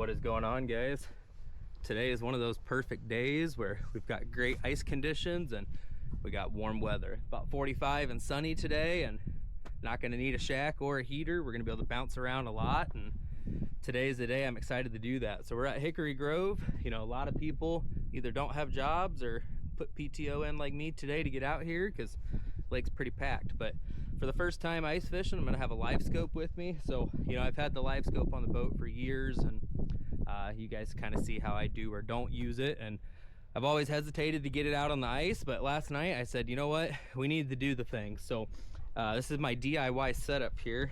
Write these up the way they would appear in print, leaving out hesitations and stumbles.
What is going on, guys? Today is one of those perfect days where we've got great ice conditions and we got warm weather. About 45 and sunny today, and not going to need a shack or a heater. We're going to be able to bounce around a lot, and today's the day I'm excited to do that. So we're at Hickory Grove. You know, a lot of people either don't have jobs or put PTO in like me today to get out here because lake's pretty packed. But for the first time ice fishing, I'm gonna have a Livescope with me. So, you know, I've had the Livescope on the boat for years, and you guys kind of see how I do or don't use it. And I've always hesitated to get it out on the ice, but last night I said, you know what, we need to do the thing. So this is my DIY setup here.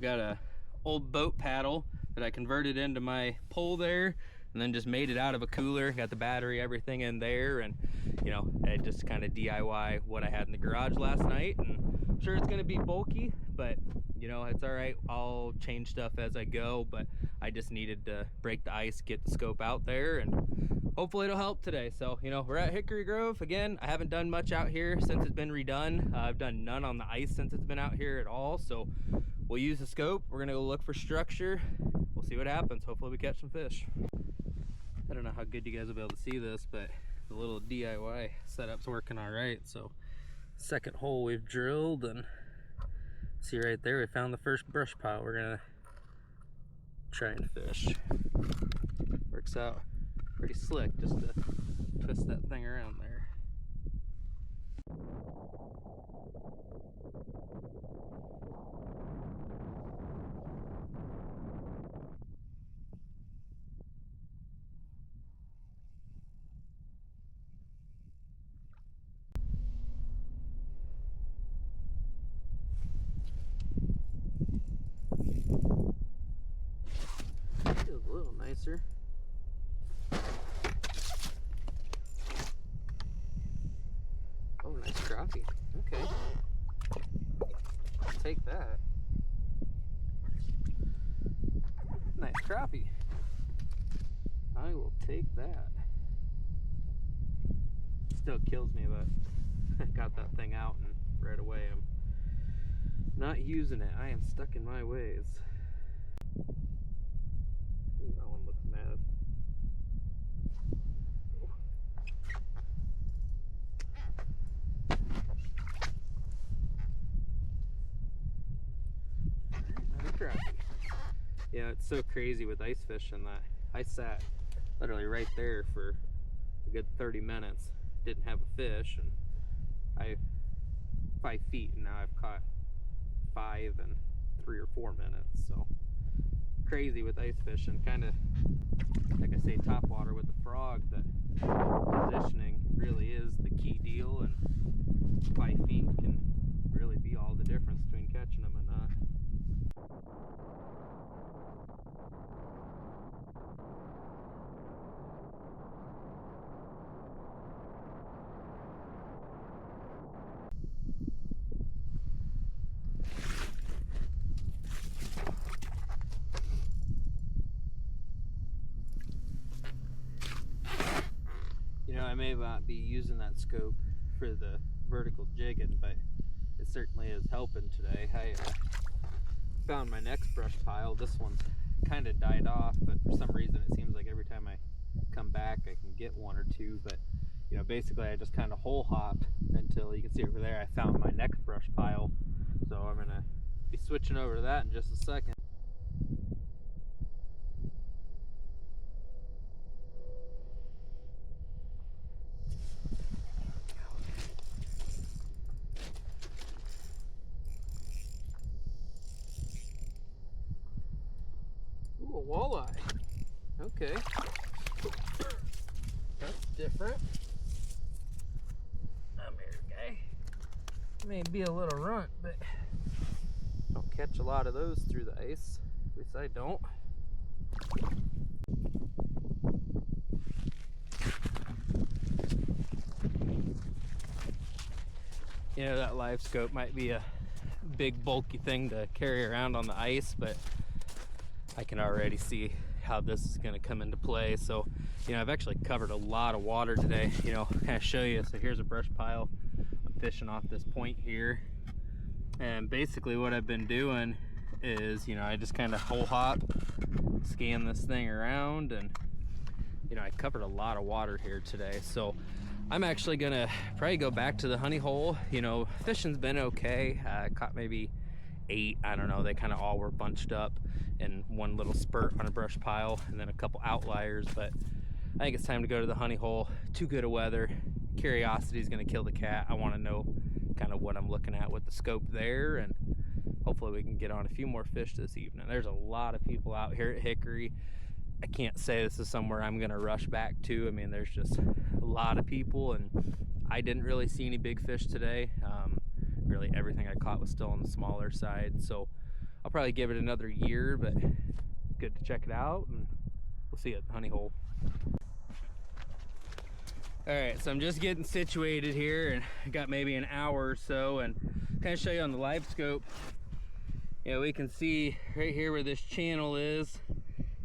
Got a old boat paddle that I converted into my pole there, and then just made it out of a cooler. Got the battery, everything in there, and you know, I just kind of DIY what I had in the garage last night. And I'm sure it's going to be bulky, but you know, it's all right. I'll change stuff as I go, but I just needed to break the ice, get the scope out there, and hopefully it'll help today. So, you know, we're at Hickory Grove again. I haven't done much out here since it's been redone. I've done none on the ice since it's been out here at all. So we'll use the scope. We're gonna go look for structure. We'll see what happens. Hopefully we catch some fish. I don't know how good you guys will be able to see this, but the little DIY setup's working all right. So second hole we've drilled, and see right there, we found the first brush pile. We're gonna try and fish. Works out pretty slick just to twist that thing around there. Feels a little nicer. Oh, nice crappie. Okay. I'll take that. Nice crappie. I will take that. Still kills me, but I got that thing out and right away I'm not using it. I am stuck in my ways. Ooh, that one looks mad. Yeah, it's so crazy with ice fishing that I sat literally right there for a good 30 minutes, didn't have a fish, and I 5 feet, and now I've caught 5 in 3 or 4 minutes. So crazy with ice fishing. Kind of like I say, top water with the frog, that positioning really is the key deal, and 5 feet can really be all the difference between catching them and not. You know, I may not be using that scope for the vertical jigging, but it certainly is helping today. I found my next brush pile. This one's kind of died off, but for some reason it seems like every time I come back I can get one or two. But you know, basically I just kind of hole hopped until, you can see over there, I found my next brush pile. So I'm gonna be switching over to that in just a second. Ooh, a walleye. Okay. That's different. Come here, guy. May be a little runt, but don't catch a lot of those through the ice. At least I don't. You know, that Livescope might be a big bulky thing to carry around on the ice, but I can already see how this is going to come into play. So, you know, I've actually covered a lot of water today. You know, kind of show you. So here's a brush pile. I'm fishing off this point here, and basically what I've been doing is, you know, I just kind of hole hop scan this thing around. And you know, I covered a lot of water here today, so I'm actually gonna probably go back to the honey hole. You know, fishing's been okay. I caught maybe 8, I don't know, they kind of all were bunched up in one little spurt on a brush pile, and then a couple outliers. But I think it's time to go to the honey hole. Too good of weather. Curiosity is going to kill the cat. I want to know kind of what I'm looking at with the scope there, and hopefully we can get on a few more fish this evening. There's a lot of people out here at Hickory. I can't say this is somewhere I'm going to rush back to. I mean, there's just a lot of people, and I didn't really see any big fish today. Really everything I caught was still on the smaller side, so I'll probably give it another year, but good to check it out, and we'll see you at the honey hole. All right, so I'm just getting situated here, and I got maybe an hour or so, and kind of show you on the Livescope. You know, we can see right here where this channel is,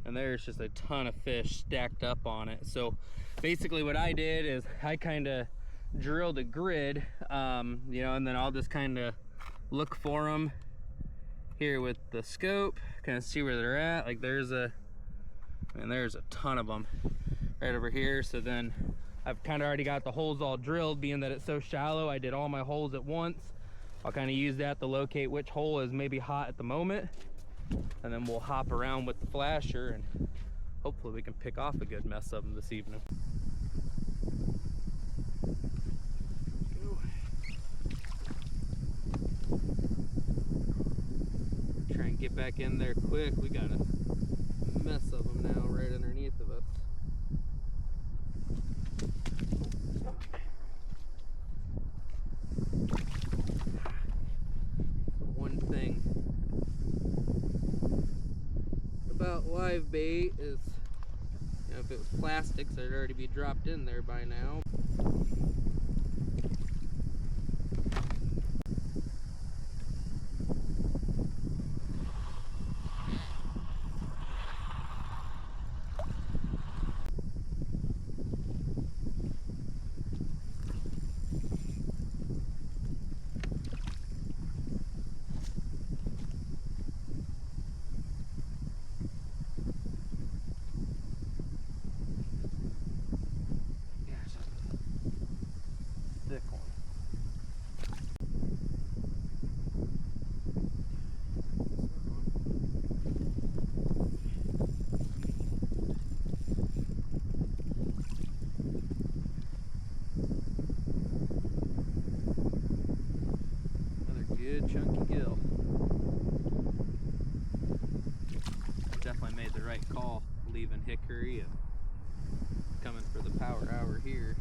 and there's just a ton of fish stacked up on it. So basically what I did is I kind of drilled a grid, you know, and then I'll just kind of look for them here with the scope, kind of see where they're at. Like there's a ton of them right over here. So then I've kind of already got the holes all drilled, being that it's so shallow. I did all my holes at once. I'll kind of use that to locate which hole is maybe hot at the moment, and then we'll hop around with the flasher, and hopefully we can pick off a good mess of them this evening. Try and get back in there quick. We got a mess of them now right underneath of us. One thing about live bait is, you know, if it was plastics, it'd already be dropped in there by now. Good chunky gill. Definitely made the right call leaving Hickory and coming for the power hour here.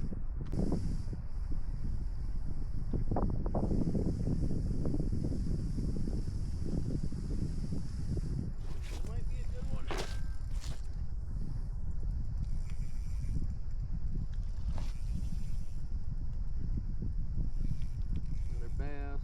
Might be a good one. Another bass.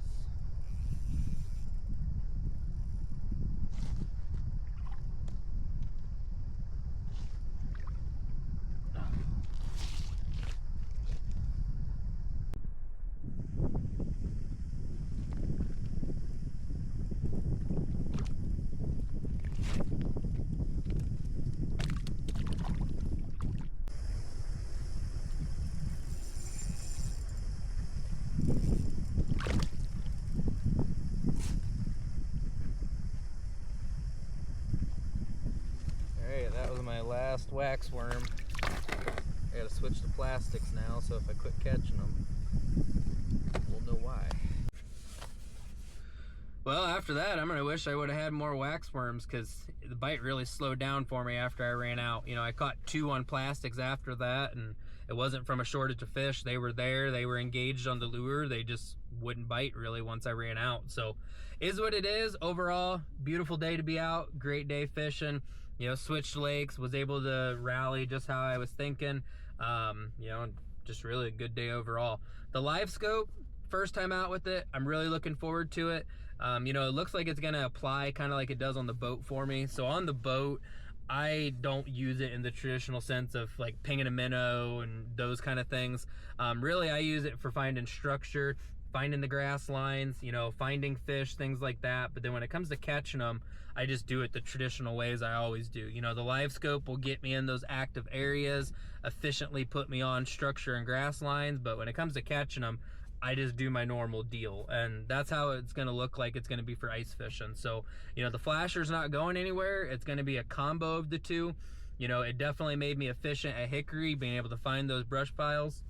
Last wax worm. I gotta switch to plastics now, so if I quit catching them, we'll know why. Well, after that, I'm gonna wish I would have had more wax worms, because the bite really slowed down for me after I ran out. You know, I caught 2 on plastics after that, and it wasn't from a shortage of fish. They were there, they were engaged on the lure, they just wouldn't bite really once I ran out. So is what it is. Overall, beautiful day to be out, great day fishing. You know, switched lakes, was able to rally just how I was thinking. You know, just really a good day overall. The Livescope, first time out with it. I'm really looking forward to it. You know, it looks like it's gonna apply kind of like it does on the boat for me. So on the boat, I don't use it in the traditional sense of like pinging a minnow and those kind of things. Really, I use it for finding structure, finding the grass lines, you know, finding fish, things like that. But then when it comes to catching them, I just do it the traditional ways I always do. You know, the Livescope will get me in those active areas, efficiently put me on structure and grass lines, but when it comes to catching them, I just do my normal deal, and that's how it's gonna look like it's gonna be for ice fishing. So, you know, the flasher's not going anywhere. It's gonna be a combo of the two. You know, it definitely made me efficient at Hickory, being able to find those brush piles,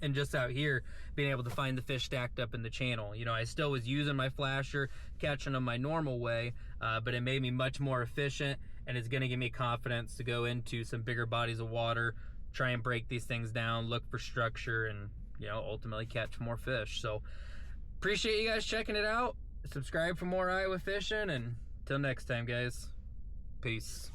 and just out here, being able to find the fish stacked up in the channel. You know, I still was using my flasher, catching them my normal way, but it made me much more efficient, and it's gonna give me confidence to go into some bigger bodies of water, try and break these things down, look for structure, and, you know, ultimately catch more fish. So appreciate you guys checking it out. Subscribe for more Iowa fishing, and till next time, guys, peace.